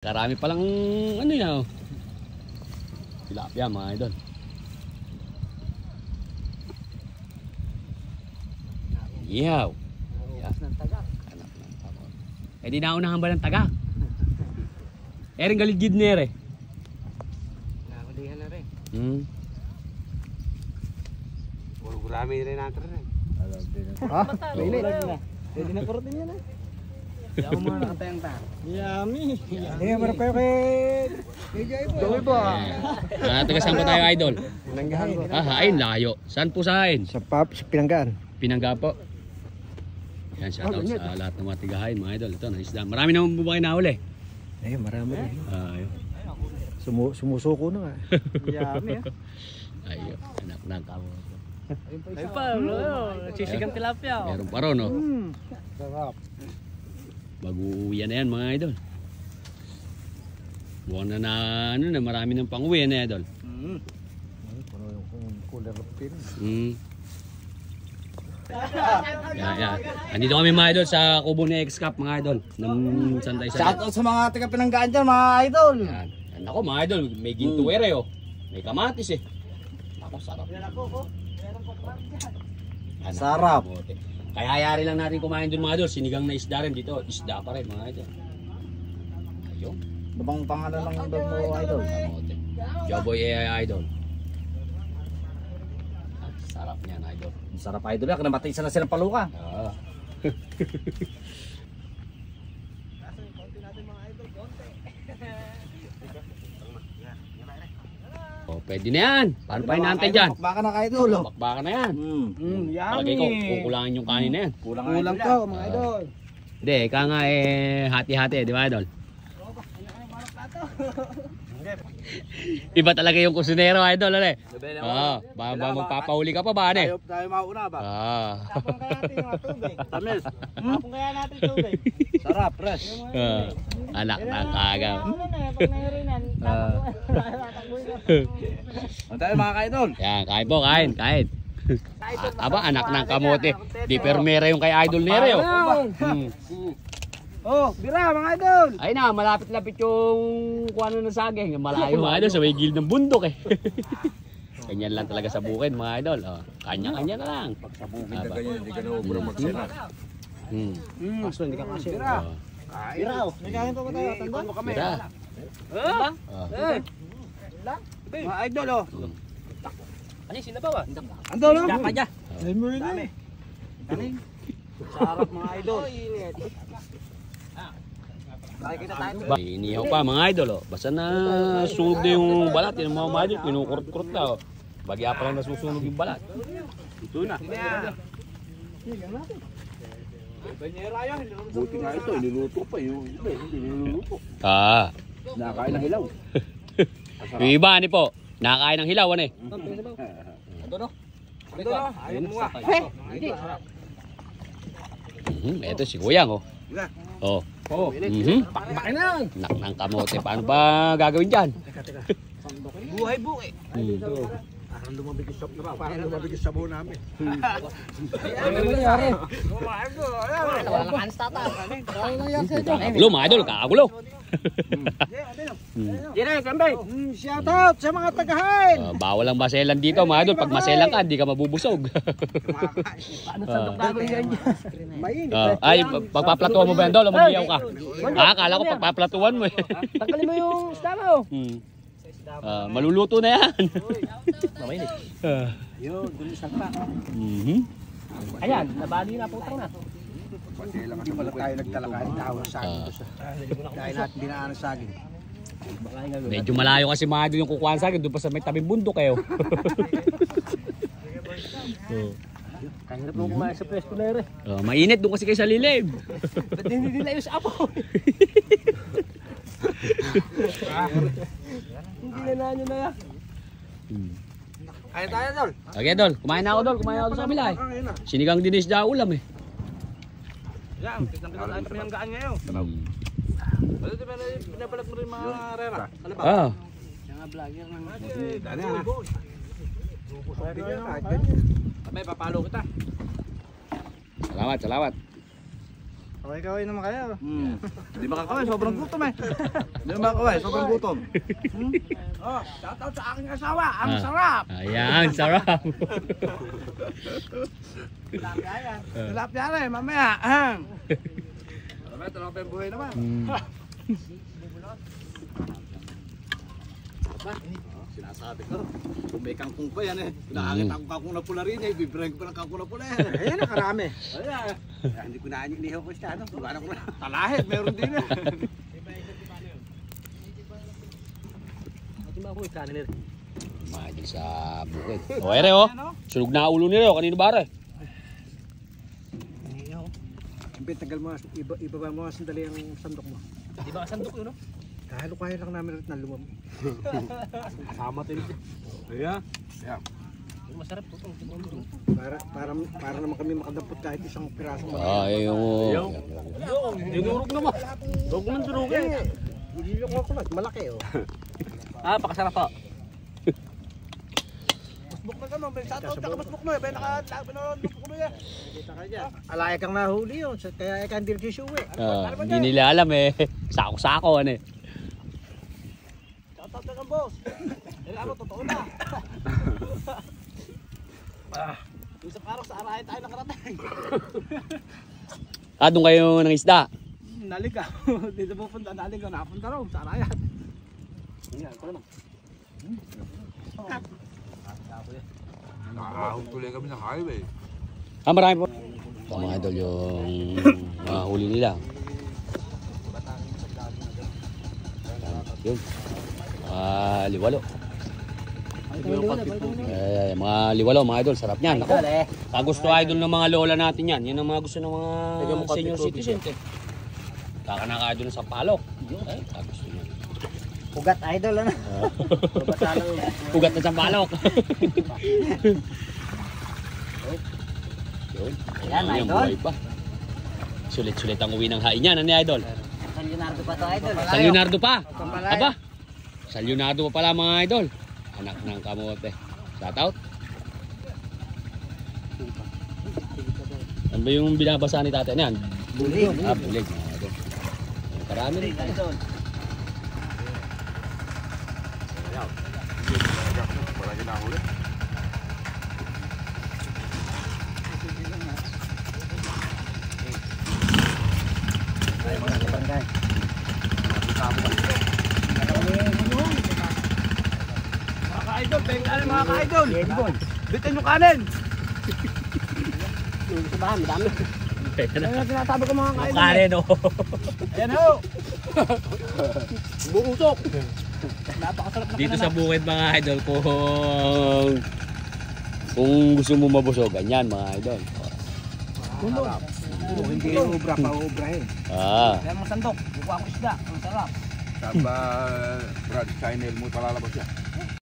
Karami palang ano yan. Tilapia mga idol. Iyaw. Eh di naunahan ba ng taga? Ering galigid nere. Nakulihan na rin. Gulami rin natin rin. Ha? Mainit. Pwede na kurutin yan eh. Yaw mo na tayong ta. Yummy. Hindi mo pa kay Joey ba? Taga saan po tayo idol? Pinanggahan ko. Hain layo. Saan po sa hain? Sa Pinanggaan. Pinangga po. Yan, shoutout sa lahat ng mga tigahain mga idol. Ito, naisda. Marami naman po ba kayo nahuli? Eh, marami rin. Ayun. Sumusuko na nga. Yummy ah. Ayun, anak ng kamo. Ayun pa, nagsisigang tilapia. Meron pa ron, no? Sarap. Mag-uuwi na yan mga idol. Buwan na ano na, marami ng pang-uwi na idol. Puno yung cooler of pin. Yan. Andito kami mga idol sa kubo ni X-Cap mga idol. Ng Santay sa. Shoutout sa mga taga Pinanggaan dyan mga idol. Yan. Yan ako mga idol, may gintuwere oh. May kamatis eh. Ako, sarap. Sarap. Kaya hayari lang natin kumain dun mga idol. Sinigang na isda rin dito. Isda pa rin mga idol. Ayun. Ano bang pangalan ng dog mo idol? Kamote. Joboy AI idol. Sarap niyan idol. Sarap idol yan. Namatay isa na silang paluka. Oh, pwede na yan. Paano pa hinahantay dyan? Baka na kayo idol. Bakbakan na yan. Palagay ko, kukulangin yung kanin na yan. Kulang to mga idol. Hindi, ika nga hati-hati, di ba idol? Iba talaga yung kusinero idol, ano eh? Oo, ba magpapahuli ka pa ba, ano eh? Tayo mauna ba? Tapon kaya natin yung tubig. Tamis. Tapon kaya natin tubig. Sarap, fresh. Anak na kagaw. Pag nahirinan, tapon tayo mga kaidol. Yan, kain po, kain. Aba, anak ng kamote. Di permera yung kay idol nere, oh. Oh, bira mga idol. Ay na, malapit-lapit yung kuwano ng saging. Malayo mga idol, sa may gilid ng bundok eh. Ganyan lang talaga sa bukid mga idol. Oh, kanya-kanya na lang. Pag sa bukid na ganyan, hindi ka na ubro magsena. Kaso hindi ka kasi. Bira. Bira, oh. Nagkain pa ba tayo? Tanda? Bira. Mga idol, oh. Ano yung sinabaw ah? Andol, oh. Daka dya. Dami. Sarap mga idol. Inihaw pa mga idol oh. Basta na sunog na yung balat. Yung mga idol, kinukurot-kurot na oh. Bagya pa lang nasusunog yung balat. Ito na. Buti nga ito, niluto pa yung iba, hindi niluluto. Nakain ng hilaw. Yung iba ni po, nakakain ng hilaw ano eh. Ayun mo nga. Ito si Kuyang oh. Oh. Bakit na yan? Nak ng kamote. Paano ba gagawin dyan? Buhay-buhay. Parang lumabigis sa buo namin. Ano nangyari? Walang kanis tata. Ano nangyari sa ito? Kagulo mga idol, kagulo. Dire, kambay. Shout out sa mga tagahain. Bawal ang maselan dito mga idol. Pag maselan ka, hindi ka mabubusog. Paano sandok natin yan? Mainit. Ay, pagpaplatuan mo ba yan dol? Mag-iyaw ka. Akala ko pagpaplatuan mo eh. Tanggalin mo yung isda mo. Maluluto na yan. Mainit. Yun, dulisan pa. Ayan, nabali na putang na. Hindi pala tayo nagtalakain tawag sa akin. Dahil natin dinaanan sa akin. Medyo malayo kasi mga idol yung kukuhaan sa akin. Doon pa sa may tabing bundok kayo. Kahirap mo kumain sa pwesto na rin. Mainit doon kasi kayo sa lilim. Ba't hindi nila yung apo? Hindi na nyo na yan. Kaya tayo, Dol. Okay, Dol. Kumain na ako, Dol. Kumain ako sa kabila eh. Sinigang dinis da ulam eh. Yan, kitang-kita tayo pinanggaan ngayon. Ano di ba pinabalat mo rin mga rera? Mga vlogger ng... Dali na. May papalo kita. Salamat. Kaway-kaway naman kayo. Hindi makakaway, sobrang gutom eh. Hindi makakaway, sobrang gutom. Oh, shoutout sa aking asawa, ang sarap. Ayan, sarap. Tilapia rin, mamaya. Mamaya, tilapia yung buhay naman. Sinasabi ko, kung may kangkong pa yan eh. Nakakita ko kangkong na pula rin eh. Bibirang ko ng kangkong na pula yan. Ayan, nakarami. Ayan. Hindi ko na inihaw ko siya. Ano ko na. Talahit, meron din eh. Mahal sa bukid. O, ere oh. Sunog na ulo nila. Kanino ba rin? Siyempre, tagal mo, ibaba mo sandali ang sandok mo. Di ba sandok yun no? Kahalo-kaya lang namin rin ng lumam. Kasama tayo dito. Ayan. Ayan. Masarap po itong Para naman kami makadampot kahit isang piraso. Ay, yung... Dinurog naman. Huwag mo nang durugin. Hindi yung kulat, malaki oh. pakasarap po. Masbuk na gano'n. Shoutout ka masbuk mo eh. Pinanood mo eh. Kita ka dyan. Alaya kang nahuli yun, kaya ikaw hindi rin suwi. Hindi nila alam eh. Sako-sako ano eh. Shoutout ka boss. Kailangan mo, totoo na. Yung sa parang sa arahin tayo nakarating. Doon kayo ng isda. Naligaw. Dito pupunta, naligaw. Nakapunta raw sa arayan. Ayan, ko naman. Nakahong tuloy kami ng highway. Marami po. Ito mga idol yung mga huli nila. Yun. Liwalo. Mga liwalo mga idol, sarap niyan. Ako, gusto idol ng mga lola natin yan. Yan ang mga gusto ng mga senior citizen. Kakanaka idol sa palok. Gusto niyan. Ugat idol ano? Ugat na sa palok. Yun. Ayan, Ayan, idol. buhay pa. Sulit-sulit ang uwi ng hain niyan, ano idol? San Leonardo pa to, idol. San Leonardo pa. Aba. San Leonardo pa pala mga idol. Anak ng kamote. Shout out. Ano ba yung binabasa ni tatay niyan? Bulig. Bulig mga idol. Karami rin. Idol. Wala ginahuli. Mga ka-idol, pahing kanin mga ka-idol. Bitin yung kanin. Sa bahan, madami. Ano na sinasabi ko mga ka-idol? Kanin oh. Ayan ho. Buusok. Napakasarap na Dito sa bukid mga idol kung gusto mo mabusog, ganyan mga idol. Hindi yung ubra pa ubrahin. Ayan mga sandok. Bukuha ko isda. Ang sarap. Saan ba, Brad, channel mo palalabas yan?